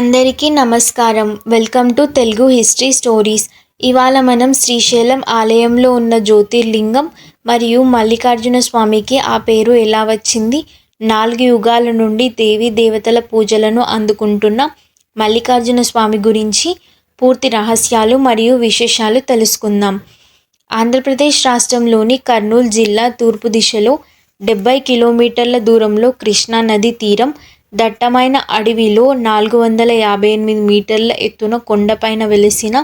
అందరికీ నమస్కారం. Welcome to Telugu history stories. ఇవాళ మనం శ్రీశైలం ఆలయంలో ఉన్న జ్యోతిర్లింగం మరియు మల్లికార్జున స్వామికి ఆ పేరు ఎలా వచ్చింది, 4 యుగాల నుండి దేవీ దేవతల పూజలను అందుకుంటున్న మల్లికార్జున స్వామి గురించి పూర్తి రహస్యాలు మరియు విశేషాలు తెలుసుకుందాం. ఆంధ్రప్రదేశ్ రాష్ట్రంలోని కర్నూలు జిల్లా తూర్పు దిశలో 70 కిలోమీటర్ల దూరంలో కృష్ణా నది తీరం దట్టమైన అడవిలో 458 మీటర్ల ఎత్తున కొండపైన వెలిసిన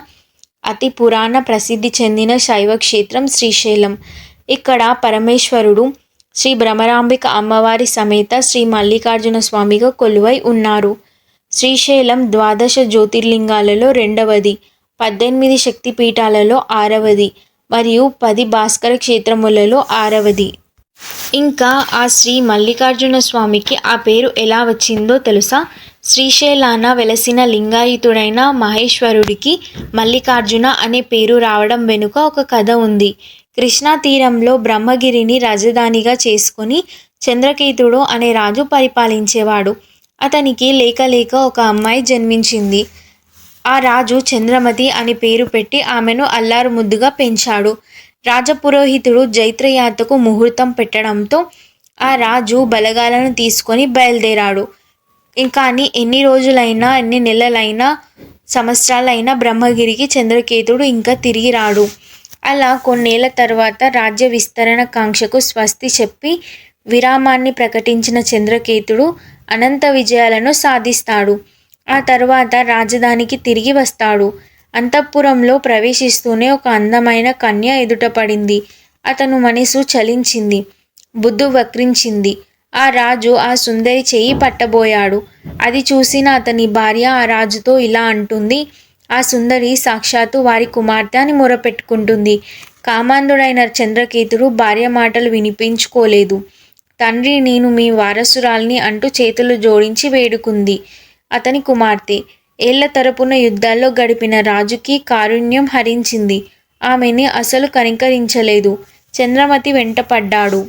అతి పురాణ ప్రసిద్ధి చెందిన శైవ క్షేత్రం శ్రీశైలం. ఇక్కడ పరమేశ్వరుడు శ్రీ భ్రమరాంబిక అమ్మవారి సమేత శ్రీ మల్లికార్జున స్వామిగా కొలువై ఉన్నారు. శ్రీశైలం ద్వాదశ జ్యోతిర్లింగాలలో రెండవది, 18 శక్తిపీఠాలలో 6వది మరియు 10 భాస్కర క్షేత్రములలో 6వది. ఇంకా ఆ శ్రీ మల్లికార్జున స్వామికి ఆ పేరు ఎలా వచ్చిందో తెలుసా? శ్రీశైలాన వెలసిన లింగాయుతుడైన మహేశ్వరుడికి మల్లికార్జున అనే పేరు రావడం వెనుక ఒక కథ ఉంది. కృష్ణా తీరంలో బ్రహ్మగిరిని రాజధానిగా చేసుకుని చంద్రకేతుడు అనే రాజు పరిపాలించేవాడు. అతనికి లేక ఒక అమ్మాయి జన్మించింది. ఆ రాజు చంద్రమతి అని పేరు పెట్టి ఆమెను అల్లారు ముద్దుగా పెంచాడు. రాజపురోహితుడు జైత్రయాత్రకు ముహూర్తం పెట్టడంతో ఆ రాజు బలగాలను తీసుకొని బయలుదేరాడు. కానీ ఎన్ని రోజులైనా, ఎన్ని నెలలైనా, సంవత్సరాలైనా బ్రహ్మగిరికి చంద్రకేతుడు ఇంకా తిరిగి రాడు. అలా కొన్నేళ్ల తర్వాత రాజ్య విస్తరణ కాంక్షకు స్వస్తి చెప్పి విరామాన్ని ప్రకటించిన చంద్రకేతుడు అనంత విజయాలను సాధిస్తాడు. ఆ తర్వాత రాజధానికి తిరిగి వస్తాడు. అంతఃపురంలో ప్రవేశిస్తూనే ఒక అందమైన కన్య ఎదుటపడింది. అతను మనసు చలించింది, బుద్ధి వక్రించింది. ఆ రాజు ఆ సుందరి చెయ్యి పట్టబోయాడు. అది చూసిన అతని భార్య ఆ రాజుతో ఇలా అంటుంది. ఆ సుందరి సాక్షాత్తు వారి కుమార్తె అని మొరపెట్టుకుంటుంది. కామాంధుడైన చంద్రకేతుడు భార్య మాటలు వినిపించుకోలేదు. తండ్రి, నేను మీ వారసురాల్ని అంటూ చేతులు జోడించి వేడుకుంది. అతని కుమార్తె ఏళ్ల తరపున యుద్ధాల్లో గడిపిన రాజుకి కారుణ్యం హరించింది. ఆమెని అసలు కనికరించలేదు. చంద్రమతి వెంటపడ్డాడు.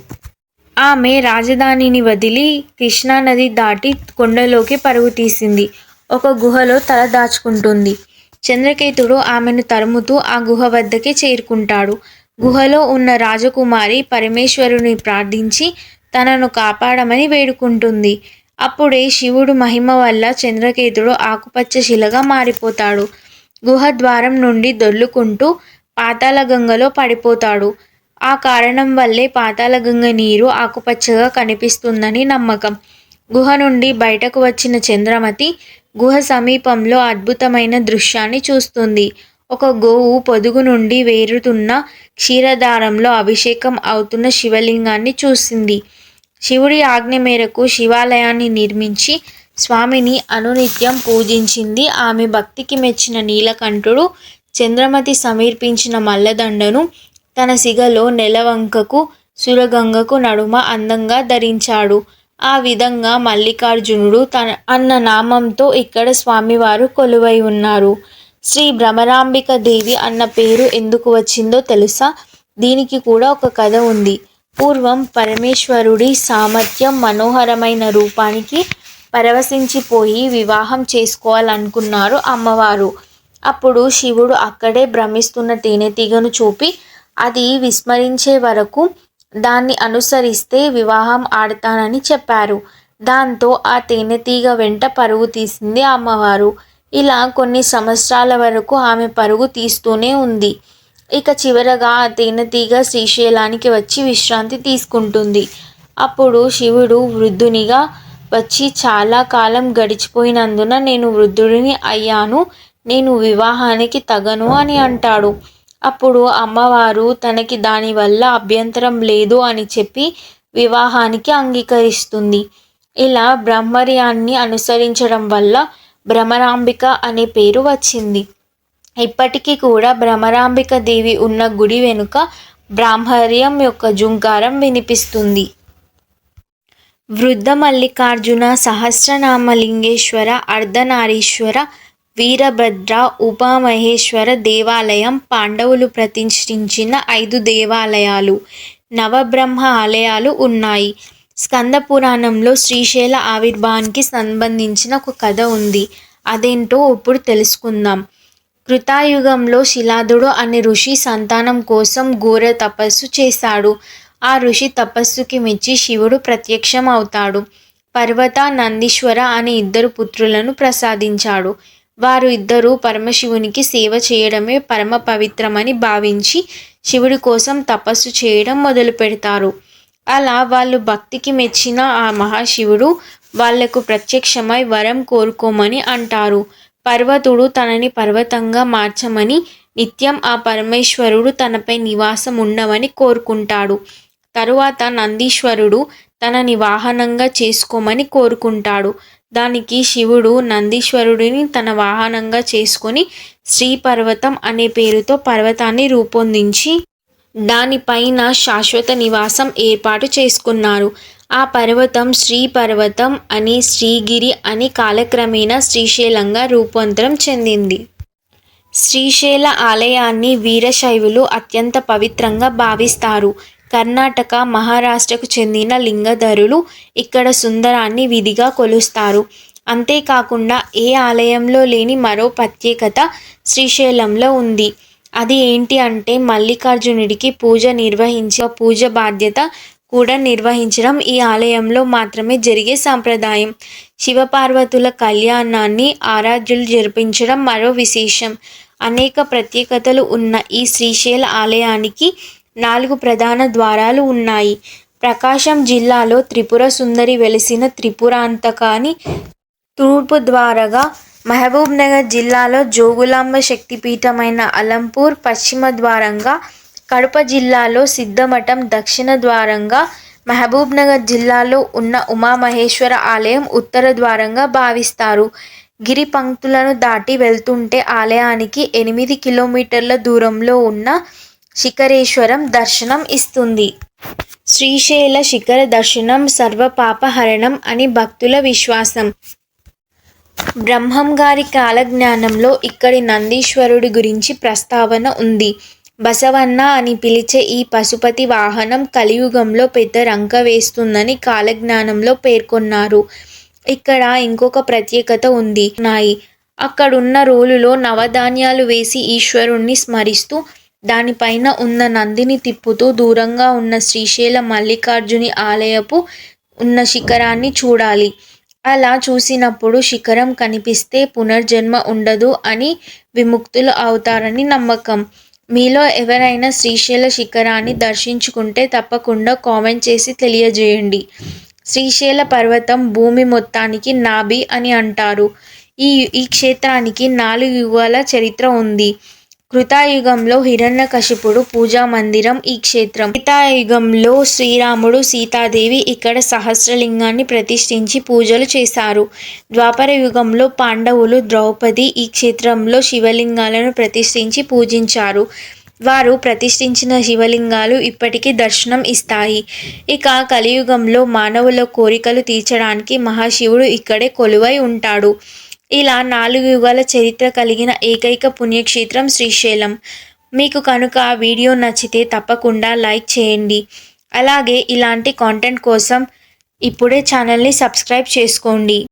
ఆమె రాజధానిని వదిలి కృష్ణానది దాటి కొండలోకి పరుగు తీసింది. ఒక గుహలో తల దాచుకుంటుంది. చంద్రకేతుడు ఆమెను తరుముతూ ఆ గుహ వద్దకే చేరుకుంటాడు. గుహలో ఉన్న రాజకుమారి పరమేశ్వరుని ప్రార్థించి తనను కాపాడమని వేడుకుంటుంది. అప్పుడే శివుడు మహిమ వల్ల చంద్రకేతుడు ఆకుపచ్చ శిలగా మారిపోతాడు. గుహ ద్వారం నుండి దొర్లుకుంటూ పాతాళగంగలో పడిపోతాడు. ఆ కారణం వల్లే పాతాళగంగ నీరు ఆకుపచ్చగా కనిపిస్తుందని నమ్మకం. గుహ నుండి బయటకు వచ్చిన చంద్రమతి గుహ సమీపంలో అద్భుతమైన దృశ్యాన్ని చూస్తుంది. ఒక గోవు పొదుగు నుండి వేరుతున్న క్షీరధారంలో అభిషేకం అవుతున్న శివలింగాన్ని చూసింది. శివుడి ఆజ్ఞ మేరకు శివాలయాన్ని నిర్మించి స్వామిని అనునిత్యం పూజించింది. ఆమె భక్తికి మెచ్చిన నీలకంఠుడు చంద్రమతి సమర్పించిన మల్లదండను తన సిగలో నెలవంకకు సురగంగకు నడుమ అందంగా ధరించాడు. ఆ విధంగా మల్లికార్జునుడు అన్న నామంతో ఇక్కడ స్వామివారు కొలువై ఉన్నారు. శ్రీ భ్రమరాంబిక దేవి అన్న పేరు ఎందుకు వచ్చిందో తెలుసా? దీనికి కూడా ఒక కథ ఉంది. పూర్వం పరమేశ్వరుడి సామర్థ్యం, మనోహరమైన రూపానికి పరవశించిపోయి వివాహం చేసుకోవాలనుకున్నారు అమ్మవారు. అప్పుడు శివుడు అక్కడే భ్రమిస్తున్న తేనెటీగను చూపి అది విస్మరించే వరకు దాన్ని అనుసరిస్తే వివాహం ఆడతానని చెప్పారు. దాంతో ఆ తేనెటీగ వెంట పరుగు తీసింది అమ్మవారు. ఇలా కొన్ని సంవత్సరాల వరకు ఆమె పరుగు తీస్తూనే ఉంది. ఇక చివరగా ఆ తేనెటీగ శ్రీశైలానికి వచ్చి విశ్రాంతి తీసుకుంటుంది. అప్పుడు శివుడు వృద్ధునిగా వచ్చి, చాలా కాలం గడిచిపోయినందున నేను వృద్ధుడిని అయ్యాను, నేను వివాహానికి తగను అని అంటాడు. అప్పుడు అమ్మవారు తనకి దానివల్ల అభ్యంతరం లేదు అని చెప్పి వివాహానికి అంగీకరిస్తుంది. ఇలా బ్రహ్మర్యాన్ని అనుసరించడం వల్ల భ్రమరాంబిక అనే పేరు వచ్చింది. ఇప్పటికీ కూడా భ్రమరాంబిక దేవి ఉన్న గుడి వెనుక బ్రాహ్మర్యం యొక్క జుంకారం వినిపిస్తుంది. వృద్ధ మల్లికార్జున, సహస్రనామలింగేశ్వర, అర్ధనారీశ్వర, వీరభద్ర, ఉమామహేశ్వర దేవాలయం పాండవులు ప్రతిష్ఠించిన 5 దేవాలయాలు, నవబ్రహ్మ ఆలయాలు ఉన్నాయి. స్కంద పురాణంలో శ్రీశైల ఆవిర్భావానికి సంబంధించిన ఒక కథ ఉంది. అదేంటో ఇప్పుడు తెలుసుకుందాం. కృతాయుగంలో శిలాదుడు అనే ఋషి సంతానం కోసం ఘోర తపస్సు చేశాడు. ఆ ఋషి తపస్సుకి మెచ్చి శివుడు ప్రత్యక్షం అవుతాడు. పర్వత, నందీశ్వర అనే ఇద్దరు పుత్రులను ప్రసాదించాడు. వారు ఇద్దరూ పరమశివునికి సేవ చేయడమే పరమ పవిత్రమని భావించి శివుడి కోసం తపస్సు చేయడం మొదలు పెడతారు. అలా వాళ్ళు భక్తికి మెచ్చిన ఆ మహాశివుడు వాళ్లకు ప్రత్యక్షమై వరం కోరుకోమని అంటారు. పర్వతుడు తనని పర్వతంగా మార్చమని, నిత్యం ఆ పరమేశ్వరుడు తనపై నివాసం ఉండమని కోరుకుంటాడు. తరువాత నందీశ్వరుడు తనని వాహనంగా చేసుకోమని కోరుకుంటాడు. దానికి శివుడు నందీశ్వరుడిని తన వాహనంగా చేసుకొని శ్రీపర్వతం అనే పేరుతో పర్వతాన్ని రూపొందించి దానిపైన శాశ్వత నివాసం ఏర్పాటు చేసుకున్నారు. ఆ పర్వతం శ్రీపర్వతం అని, శ్రీగిరి అని కాలక్రమేణా శ్రీశైలంగా రూపాంతరం చెందింది. శ్రీశైల ఆలయాన్ని వీరశైవులు అత్యంత పవిత్రంగా భావిస్తారు. కర్ణాటక, మహారాష్ట్రకు చెందిన లింగధరులు ఇక్కడ సుందరాన్ని విధిగా కొలుస్తారు. అంతేకాకుండా ఏ ఆలయంలో లేని మరో ప్రత్యేకత శ్రీశైలంలో ఉంది. అది ఏంటి అంటే మల్లికార్జునుడికి పూజ బాధ్యత కూడా నిర్వహించడం ఈ ఆలయంలో మాత్రమే జరిగే సాంప్రదాయం. శివపార్వతుల కళ్యాణాన్ని ఆరాధ్యులు జరిపించడం మరో విశేషం. అనేక ప్రత్యేకతలు ఉన్న ఈ శ్రీశైల ఆలయానికి 4 ప్రధాన ద్వారాలు ఉన్నాయి. ప్రకాశం జిల్లాలో త్రిపుర సుందరి వెలిసిన త్రిపురాంతకాని తూర్పు ద్వారగా, మహబూబ్నగర్ జిల్లాలో జోగులాంబ శక్తిపీఠమైన అలంపూర్ పశ్చిమ ద్వారంగా, కడప జిల్లాలో సిద్ధమఠం దక్షిణ ద్వారంగా, మహబూబ్నగర్ జిల్లాలో ఉన్న ఉమామహేశ్వర ఆలయం ఉత్తర ద్వారంగా భావిస్తారు. గిరి పంక్తులను దాటి వెళ్తుంటే ఆలయానికి 8 కిలోమీటర్ల దూరంలో ఉన్న శిఖరేశ్వరం దర్శనం ఇస్తుంది. శ్రీశైల శిఖర దర్శనం సర్వపాపహరణం అని భక్తుల విశ్వాసం. బ్రహ్మంగారి కాలజ్ఞానంలో ఇక్కడి నందీశ్వరుడి గురించి ప్రస్తావన ఉంది. బసవన్న అని పిలిచే ఈ పశుపతి వాహనం కలియుగంలో పెద్ద రంక వేస్తుందని కాలజ్ఞానంలో పేర్కొన్నారు. ఇక్కడ ఇంకొక ప్రత్యేకత ఉంది. అక్కడున్న రోలులో నవధాన్యాలు వేసి ఈశ్వరుణ్ణి స్మరిస్తూ దానిపైన ఉన్న నందిని తిప్పుతూ దూరంగా ఉన్న శ్రీశైల మల్లికార్జుని ఆలయపు ఉన్న శిఖరాన్ని చూడాలి. అలా చూసినప్పుడు శిఖరం కనిపిస్తే పునర్జన్మ ఉండదు అని విముక్తులు అవుతారని నమ్మకం. మీలో ఎవరైనా శ్రీశైల శిఖరాన్ని దర్శించుకుంటే తప్పకుండా కామెంట్ చేసి తెలియజేయండి. శ్రీశైల పర్వతం భూమి మొత్తానికి నాభి అని అంటారు. ఈ క్షేత్రానికి 4 యుగాల చరిత్ర ఉంది. కృతాయుగంలో హిరణ్యకశిపుడు పూజా మందిరం ఈ క్షేత్రం. త్రేతాయుగంలో శ్రీరాముడు, సీతాదేవి ఇక్కడ సహస్రలింగాన్ని ప్రతిష్ఠించి పూజలు చేశారు. ద్వాపర యుగంలో పాండవులు, ద్రౌపది ఈ క్షేత్రంలో శివలింగాలను ప్రతిష్ఠించి పూజించారు. వారు ప్రతిష్ఠించిన శివలింగాలు ఇప్పటికీ దర్శనం ఇస్తాయి. ఇక కలియుగంలో మానవుల కోరికలు తీర్చడానికి మహాశివుడు ఇక్కడే కొలువై ఉంటాడు. ఇలా 4 యుగాల చరిత్ర కలిగిన ఏకైక పుణ్యక్షేత్రం శ్రీశైలం. మీకు కనుక ఆ వీడియో నచ్చితే తప్పకుండా లైక్ చేయండి. అలాగే ఇలాంటి కాంటెంట్ కోసం ఇప్పుడే ఛానల్ని సబ్స్క్రైబ్ చేసుకోండి.